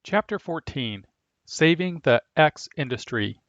Chapter 14 Saving the X Industry.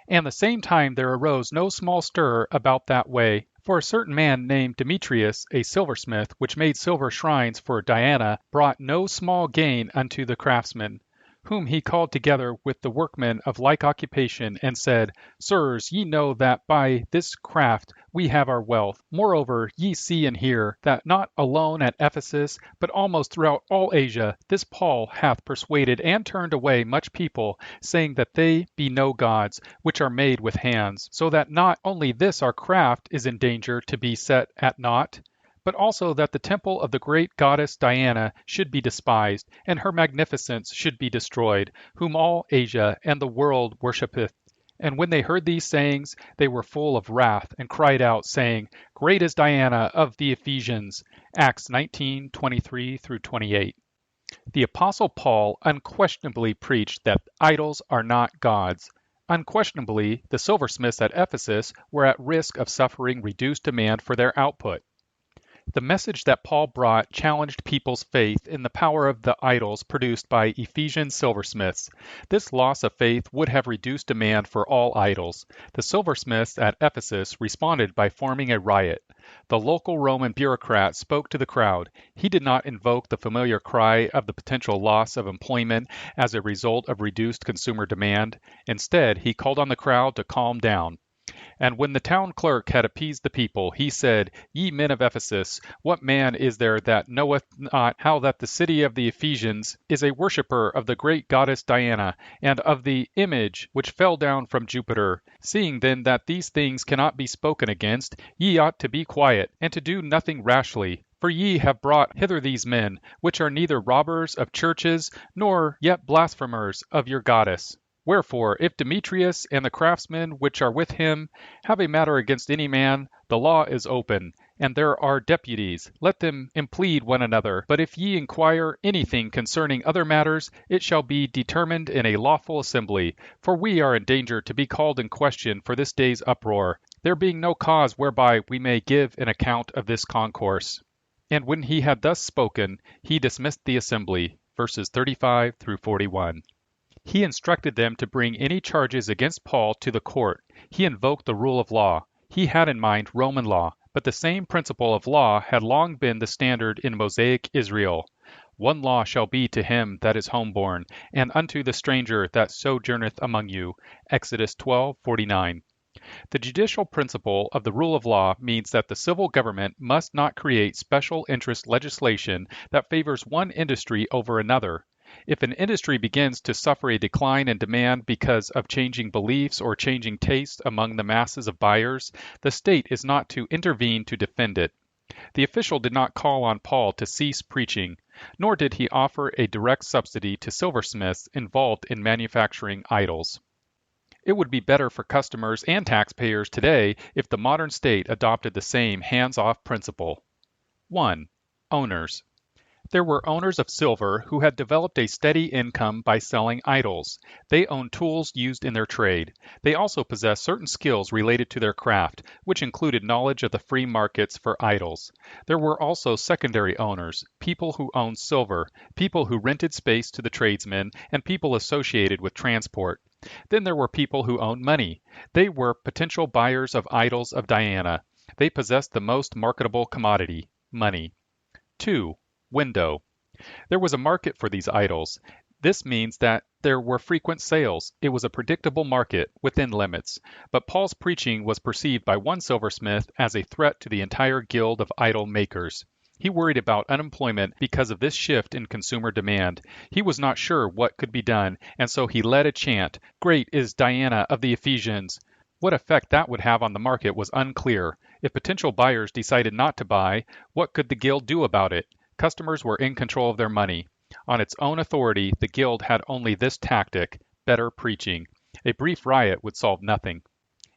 And the same time there arose no small stir about that way. For a certain man named Demetrius, a silversmith, which made silver shrines for Diana, brought no small gain unto the craftsmen, whom he called together with the workmen of like occupation, and said, Sirs, ye know that by this craft we have our wealth. Moreover, ye see and hear, that not alone at Ephesus, but almost throughout all Asia, this Paul hath persuaded and turned away much people, saying that they be no gods, which are made with hands, so that not only this our craft is in danger to be set at naught, but also that the temple of the great goddess Diana should be despised, and her magnificence should be destroyed, whom all Asia and the world worshippeth. And when they heard these sayings, they were full of wrath, and cried out, saying, Great is Diana of the Ephesians. Acts 19:23-28. The Apostle Paul unquestionably preached that idols are not gods. Unquestionably, the silversmiths at Ephesus were at risk of suffering reduced demand for their output. The message that Paul brought challenged people's faith in the power of the idols produced by Ephesian silversmiths. This loss of faith would have reduced demand for all idols. The silversmiths at Ephesus responded by forming a riot. The local Roman bureaucrat spoke to the crowd. He did not invoke the familiar cry of the potential loss of employment as a result of reduced consumer demand. Instead, he called on the crowd to calm down. And when the town clerk had appeased the people, he said, Ye men of Ephesus, what man is there that knoweth not how that the city of the Ephesians is a worshipper of the great goddess Diana, and of the image which fell down from Jupiter? Seeing then that these things cannot be spoken against, ye ought to be quiet, and to do nothing rashly. For ye have brought hither these men, which are neither robbers of churches, nor yet blasphemers of your goddess. Wherefore, if Demetrius and the craftsmen which are with him have a matter against any man, the law is open, and there are deputies. Let them implead one another. But if ye inquire anything concerning other matters, it shall be determined in a lawful assembly. For we are in danger to be called in question for this day's uproar, there being no cause whereby we may give an account of this concourse. And when he had thus spoken, he dismissed the assembly. Verses 35-41. He instructed them to bring any charges against Paul to the court. He invoked the rule of law. He had in mind Roman law, but the same principle of law had long been the standard in Mosaic Israel. One law shall be to him that is homeborn, and unto the stranger that sojourneth among you. Exodus 12:49. The judicial principle of the rule of law means that the civil government must not create special interest legislation that favors one industry over another. If an industry begins to suffer a decline in demand because of changing beliefs or changing tastes among the masses of buyers, the state is not to intervene to defend it. The official did not call on Paul to cease preaching, nor did he offer a direct subsidy to silversmiths involved in manufacturing idols. It would be better for customers and taxpayers today if the modern state adopted the same hands-off principle. 1. Owners. There were owners of silver who had developed a steady income by selling idols. They owned tools used in their trade. They also possessed certain skills related to their craft, which included knowledge of the free markets for idols. There were also secondary owners, people who owned silver, people who rented space to the tradesmen, and people associated with transport. Then there were people who owned money. They were potential buyers of idols of Diana. They possessed the most marketable commodity, money. 2. Window. There was a market for these idols. This means that there were frequent sales. It was a predictable market within limits. But Paul's preaching was perceived by one silversmith as a threat to the entire guild of idol makers. He worried about unemployment because of this shift in consumer demand. He was not sure what could be done, and so he led a chant, Great is Diana of the Ephesians. What effect that would have on the market was unclear. If potential buyers decided not to buy, what could the guild do about it? Customers were in control of their money. On its own authority, the guild had only this tactic, better preaching. A brief riot would solve nothing.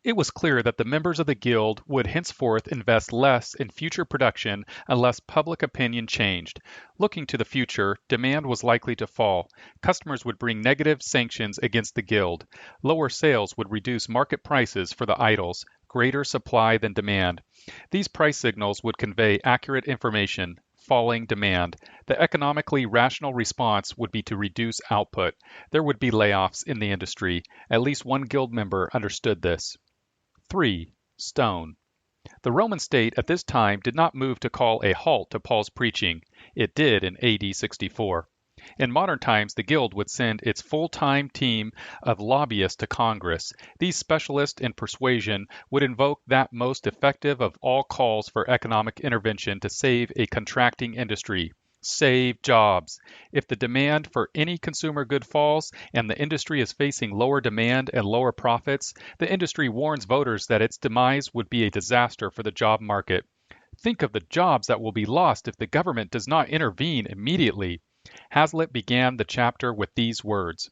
It was clear that the members of the guild would henceforth invest less in future production unless public opinion changed. Looking to the future, demand was likely to fall. Customers would bring negative sanctions against the guild. Lower sales would reduce market prices for the idols, greater supply than demand. These price signals would convey accurate information. falling demand. The economically rational response would be to reduce output. There would be layoffs in the industry. At least one guild member understood this. 3. Stone. The Roman state at this time did not move to call a halt to Paul's preaching. It did in AD 64. In modern times, the Guild would send its full-time team of lobbyists to Congress. These specialists in persuasion would invoke that most effective of all calls for economic intervention to save a contracting industry. Save jobs. If the demand for any consumer good falls and the industry is facing lower demand and lower profits, the industry warns voters that its demise would be a disaster for the job market. Think of the jobs that will be lost if the government does not intervene immediately. Hazlitt began the chapter with these words.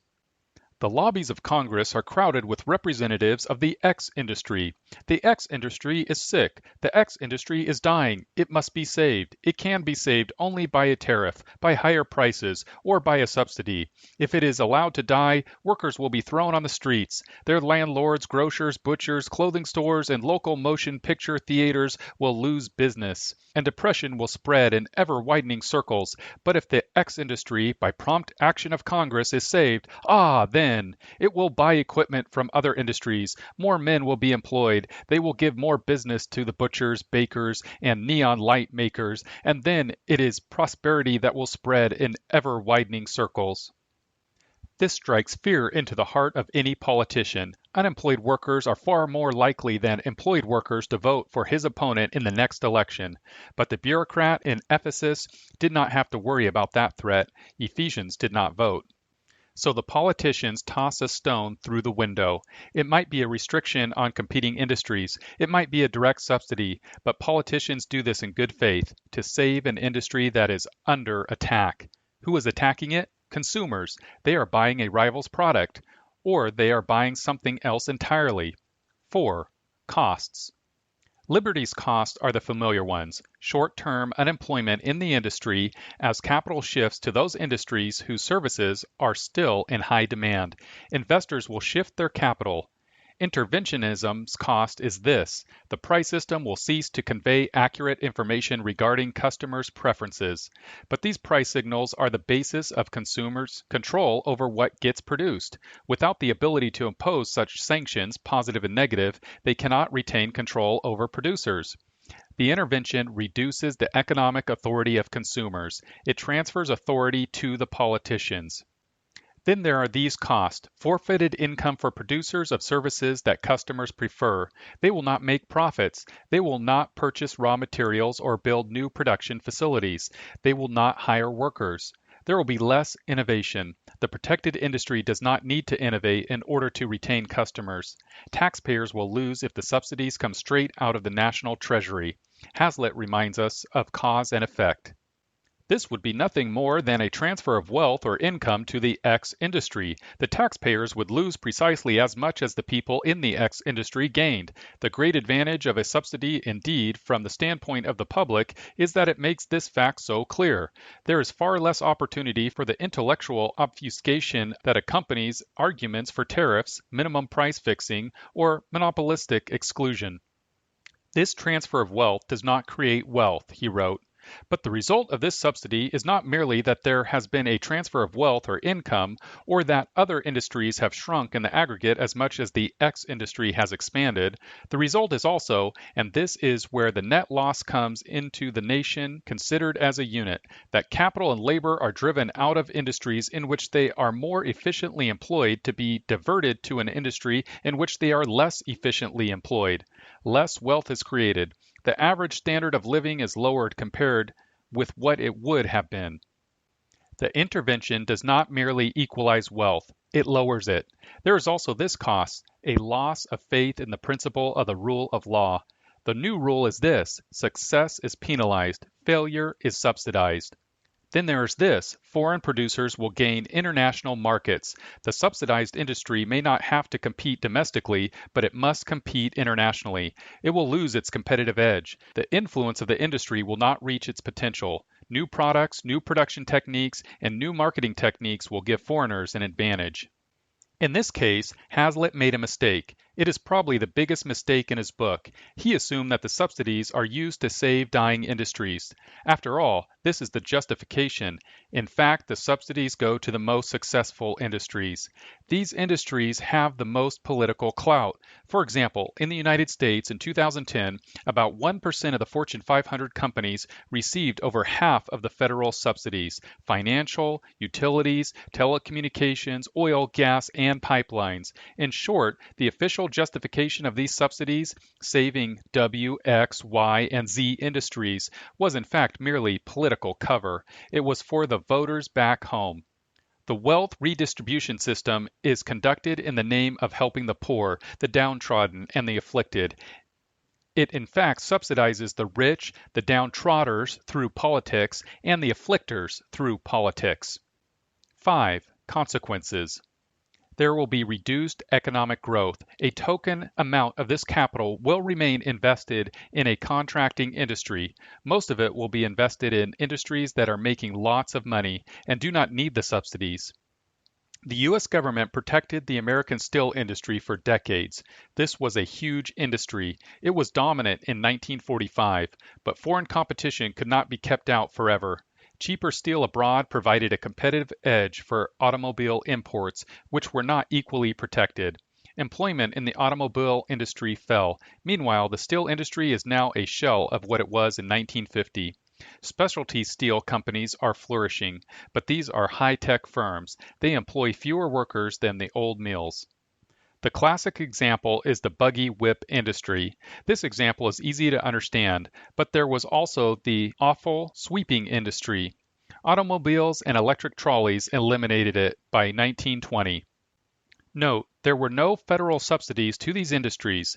The lobbies of Congress are crowded with representatives of the X industry. The X industry is sick. The X industry is dying. It must be saved. It can be saved only by a tariff, by higher prices, or by a subsidy. If it is allowed to die, workers will be thrown on the streets. Their landlords, grocers, butchers, clothing stores, and local motion picture theaters will lose business, and depression will spread in ever-widening circles. But if the X industry, by prompt action of Congress, is saved, then it will buy equipment from other industries. More men will be employed. They will give more business to the butchers, bakers, and neon light makers, and then it is prosperity that will spread in ever-widening circles. This strikes fear into the heart of any politician. Unemployed workers are far more likely than employed workers to vote for his opponent in the next election. But the bureaucrat in Ephesus did not have to worry about that threat. Ephesians did not vote. So the politicians toss a stone through the window. It might be a restriction on competing industries. It might be a direct subsidy, but politicians do this in good faith to save an industry that is under attack. Who is attacking it? Consumers. They are buying a rival's product, or they are buying something else entirely. 4. Costs. Liberty's costs are the familiar ones, short-term unemployment in the industry as capital shifts to those industries whose services are still in high demand. Investors will shift their capital. Interventionism's cost is this: the price system will cease to convey accurate information regarding customers' preferences. But these price signals are the basis of consumers' control over what gets produced. Without the ability to impose such sanctions, positive and negative, they cannot retain control over producers. The intervention reduces the economic authority of consumers. It transfers authority to the politicians. Then there are these costs: forfeited income for producers of services that customers prefer. They will not make profits. They will not purchase raw materials or build new production facilities. They will not hire workers. There will be less innovation. The protected industry does not need to innovate in order to retain customers. Taxpayers will lose if the subsidies come straight out of the national treasury. Hazlitt reminds us of cause and effect. This would be nothing more than a transfer of wealth or income to the X industry. The taxpayers would lose precisely as much as the people in the X industry gained. The great advantage of a subsidy, indeed, from the standpoint of the public, is that it makes this fact so clear. There is far less opportunity for the intellectual obfuscation that accompanies arguments for tariffs, minimum price fixing, or monopolistic exclusion. This transfer of wealth does not create wealth, he wrote. But the result of this subsidy is not merely that there has been a transfer of wealth or income, or that other industries have shrunk in the aggregate as much as the X industry has expanded. The result is also, and this is where the net loss comes into the nation considered as a unit, that capital and labor are driven out of industries in which they are more efficiently employed to be diverted to an industry in which they are less efficiently employed. Less wealth is created. The average standard of living is lowered compared with what it would have been. The intervention does not merely equalize wealth, it lowers it. There is also this cost: a loss of faith in the principle of the rule of law. The new rule is this: success is penalized, failure is subsidized. Then there is this: foreign producers will gain international markets. The subsidized industry may not have to compete domestically, but it must compete internationally. It will lose its competitive edge. The influence of the industry will not reach its potential. New products, new production techniques, and new marketing techniques will give foreigners an advantage. In this case, Hazlitt made a mistake. It is probably the biggest mistake in his book. He assumed that the subsidies are used to save dying industries. After all, this is the justification. In fact, the subsidies go to the most successful industries. These industries have the most political clout. For example, in the United States in 2010, about 1% of the Fortune 500 companies received over half of the federal subsidies: financial, utilities, telecommunications, oil, gas, and pipelines. In short, the official justification of these subsidies, saving W, X, Y, and Z industries, was in fact merely political cover. It was for the voters back home. The wealth redistribution system is conducted in the name of helping the poor, the downtrodden, and the afflicted. It in fact subsidizes the rich, the downtrodders through politics, and the afflictors through politics. 5. Consequences. There will be reduced economic growth. A token amount of this capital will remain invested in a contracting industry. Most of it will be invested in industries that are making lots of money and do not need the subsidies. The U.S. government protected the American steel industry for decades. This was a huge industry. It was dominant in 1945, but foreign competition could not be kept out forever. Cheaper steel abroad provided a competitive edge for automobile imports, which were not equally protected. Employment in the automobile industry fell. Meanwhile, the steel industry is now a shell of what it was in 1950. Specialty steel companies are flourishing, but these are high-tech firms. They employ fewer workers than the old mills. The classic example is the buggy whip industry. This example is easy to understand, but there was also the awful sweeping industry. Automobiles and electric trolleys eliminated it by 1920. Note, there were no federal subsidies to these industries.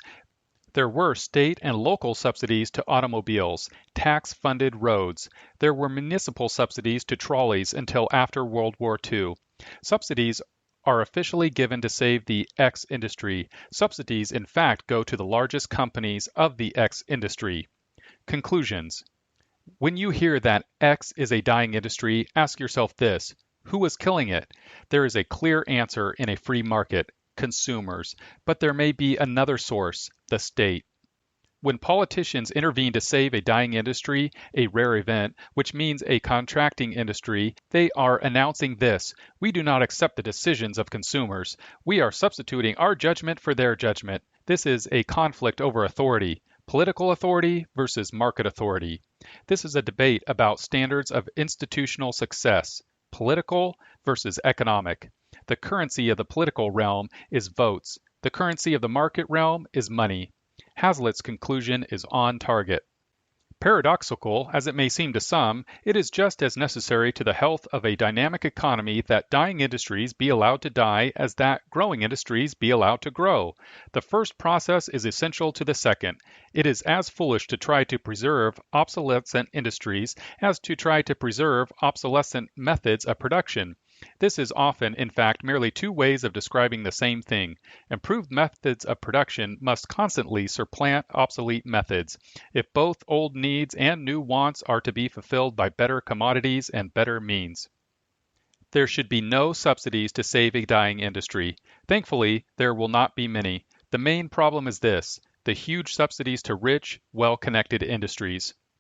There were state and local subsidies to automobiles, tax-funded roads. There were municipal subsidies to trolleys until after World War II. Subsidies are officially given to save the X industry. Subsidies, in fact, go to the largest companies of the X industry. Conclusions. When you hear that X is a dying industry, ask yourself this: who is killing it? There is a clear answer in a free market: consumers. But there may be another source: the state. When politicians intervene to save a dying industry, a rare event, which means a contracting industry, they are announcing this: we do not accept the decisions of consumers. We are substituting our judgment for their judgment. This is a conflict over authority. Political authority versus market authority. This is a debate about standards of institutional success. Political versus economic. The currency of the political realm is votes. The currency of the market realm is money. Hazlitt's conclusion is on target. Paradoxical as it may seem to some, it is just as necessary to the health of a dynamic economy that dying industries be allowed to die as that growing industries be allowed to grow. The first process is essential to the second. It is as foolish to try to preserve obsolescent industries as to try to preserve obsolescent methods of production. This is often, in fact, merely two ways of describing the same thing. Improved methods of production must constantly supplant obsolete methods, if both old needs and new wants are to be fulfilled by better commodities and better means. There should be no subsidies to save a dying industry. Thankfully, there will not be many. The main problem is this: the huge subsidies to rich, well-connected industries.